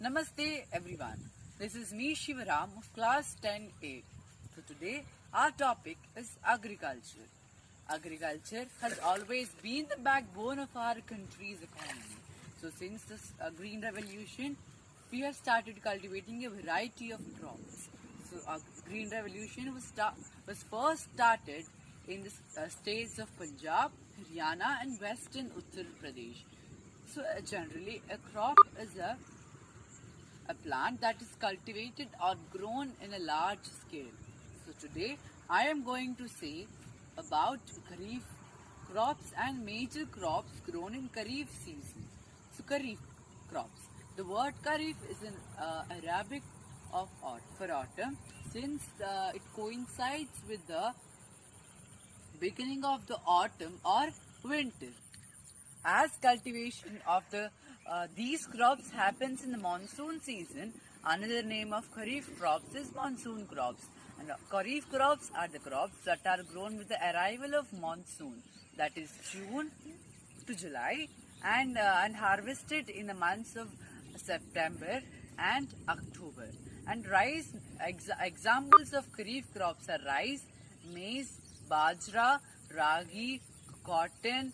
Namaste everyone. This is me Shivaram of class 10A. So today our topic is agriculture. Agriculture has always been the backbone of our country's economy. So since this green revolution, we have started cultivating a variety of crops. So green revolution was first started in the states of Punjab, Haryana and western Uttar Pradesh. So generally a crop is a plant that is cultivated or grown in a large scale. So today I am going to say about Kharif crops and major crops grown in Kharif season. So Kharif crops. The word Kharif is in Arabic for autumn since it coincides with the beginning of the autumn or winter. As cultivation of these crops happens in the monsoon season, another name of Kharif crops is monsoon crops. And Kharif crops are the crops that are grown with the arrival of monsoon, that is June to July, and harvested in the months of September and October. And rice, examples of Kharif crops are rice, maize, bajra, ragi, cotton,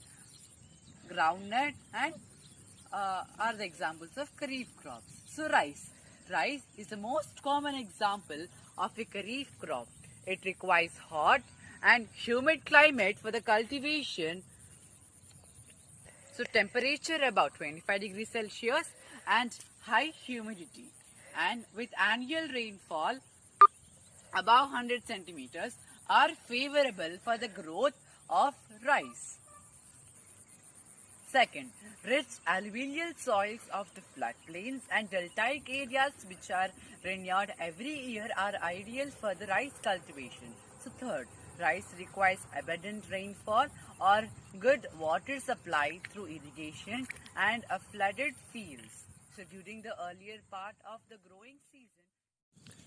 groundnut and are the examples of Kharif crops. So rice. Rice is the most common example of a Kharif crop. It requires hot and humid climate for the cultivation. So temperature about 25 degrees Celsius and high humidity. And with annual rainfall above 100 centimeters are favorable for the growth of rice. Second, rich alluvial soils of the floodplains and deltaic areas which are renewed every year are ideal for the rice cultivation. So third, rice requires abundant rainfall or good water supply through irrigation and a flooded fields. So during the earlier part of the growing season.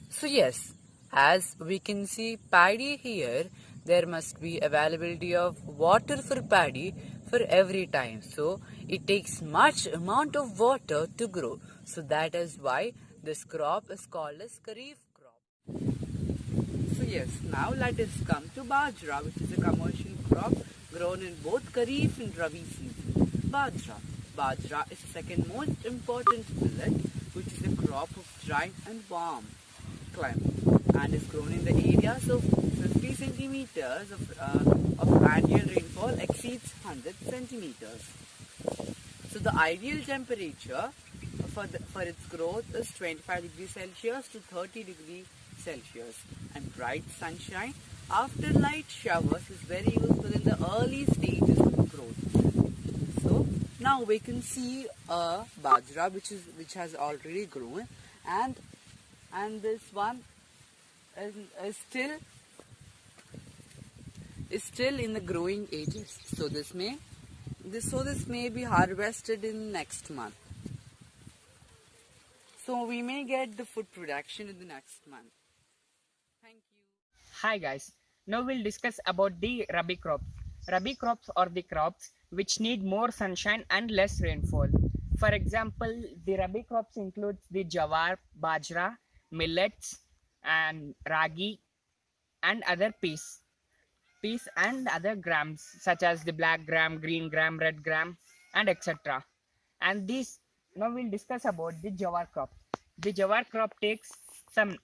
So yes, as we can see paddy here, there must be availability of water for paddy for every time. So it takes much amount of water to grow. So that is why this crop is called as Kharif crop. So yes, now let us come to Bajra, which is a commercial crop grown in both Kharif and Rabi season. Bajra. Bajra is the second most important millet, which is a crop of dry and warm climate and is grown in the areas of 50 centimeters of annual rainfall exceeds 100 centimeters. So the ideal temperature for its growth is 25 degrees Celsius to 30 degrees Celsius, and bright sunshine after light showers is very useful in the early stages of growth. So now we can see a bajra which has already grown, and this one is still in the growing ages. So this may be harvested in next month. So we may get the food production in the next month. Thank you. Hi guys, now we'll discuss about the Rabi crops. Rabi crops are the crops which need more sunshine and less rainfall. For example, the Rabi crops includes the jawar, bajra, millets and ragi and other peas and other grams such as the black gram, green gram, red gram and etc. And this now we'll discuss about the jawar crop. The jawar crop takes from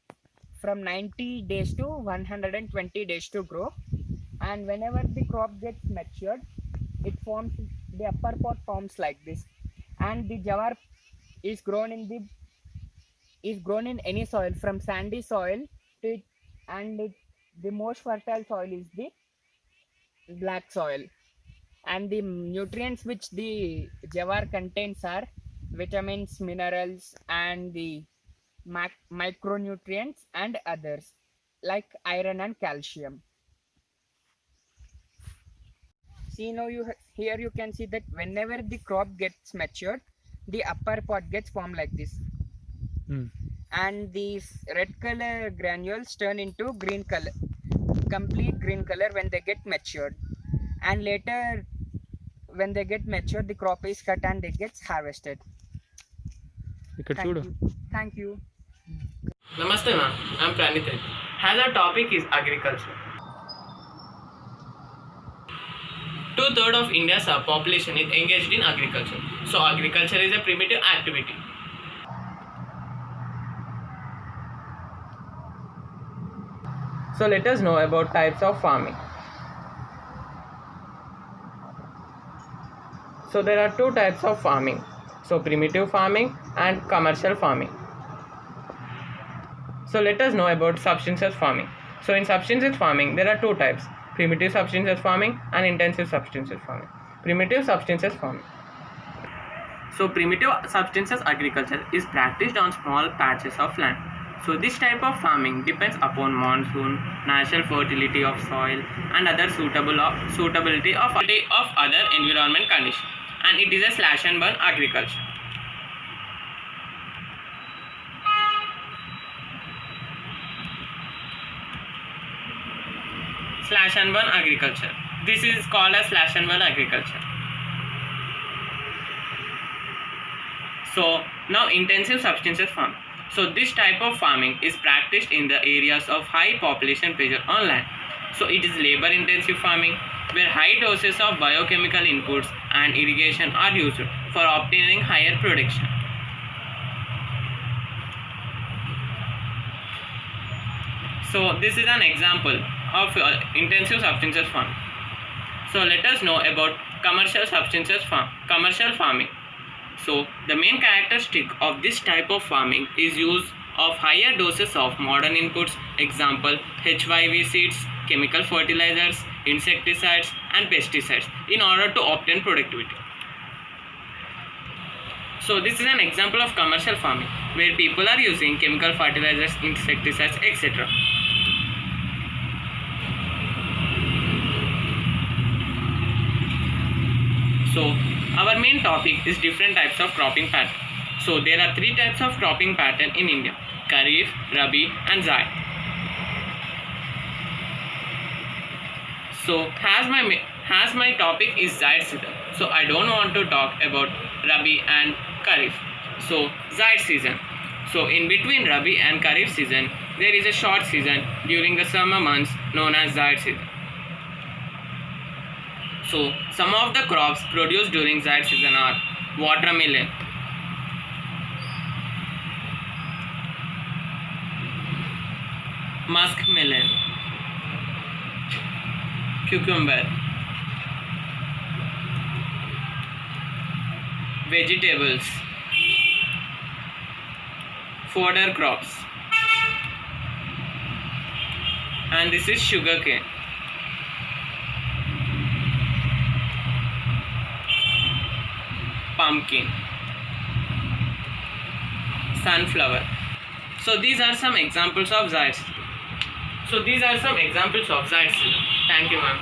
90 days to 120 days to grow, and whenever the crop gets matured, the upper part forms like this, and the jawar is grown in any soil from sandy soil to the most fertile soil is the black soil, and the nutrients which the jawar contains are vitamins, minerals and the micronutrients and others like iron and calcium. See now here you can see that whenever the crop gets matured, the upper part gets formed like this. And these red color granules turn into green color, complete green color when they get matured, and later when they get matured the crop is cut and it gets harvested. ఇక్కడ Thank చూడు. you. Thank you. Namaste ma'am, I'm Pranit Reddy. As our topic is agriculture. 2/3 of India's population is engaged in agriculture. So agriculture is a primitive activity. So let us know about types of farming. So there are two types of farming. So primitive farming and commercial farming. So let us know about subsistence farming. So in subsistence farming, there are two types: primitive subsistence farming and intensive subsistence farming. Primitive subsistence farming. So primitive subsistence agriculture is practiced on small patches of land. So this type of farming depends upon monsoon, natural fertility of soil, and other suitability of other environment conditions. And it is a slash and burn agriculture. Slash and burn agriculture. This is called as slash and burn agriculture. So now intensive subsistence farming. So this type of farming is practiced in the areas of high population pressure on land. So it is labor intensive farming where high doses of biochemical inputs and irrigation are used for obtaining higher production. So this is an example of intensive subsistence farming. So let us know about commercial farming. So the main characteristic of this type of farming is use of higher doses of modern inputs, example HYV seeds, chemical fertilizers, insecticides and pesticides in order to obtain productivity. So this is an example of commercial farming where people are using chemical fertilizers, insecticides, etc. So our main topic is different types of cropping pattern. So there are three types of cropping pattern in India: Kharif, Rabi and Zaid. So as my topic is Zaid season, so I don't want to talk about Rabi and Kharif. So Zaid season. So in between Rabi and Kharif season, there is a short season during the summer months known as Zaid season. So some of the crops produced during Zaid season are watermelon, muskmelon, cucumber, vegetables, fodder crops, and this is sugarcane. Pumpkin, sunflower. So these are some examples of Zaid. Thank you, ma'am.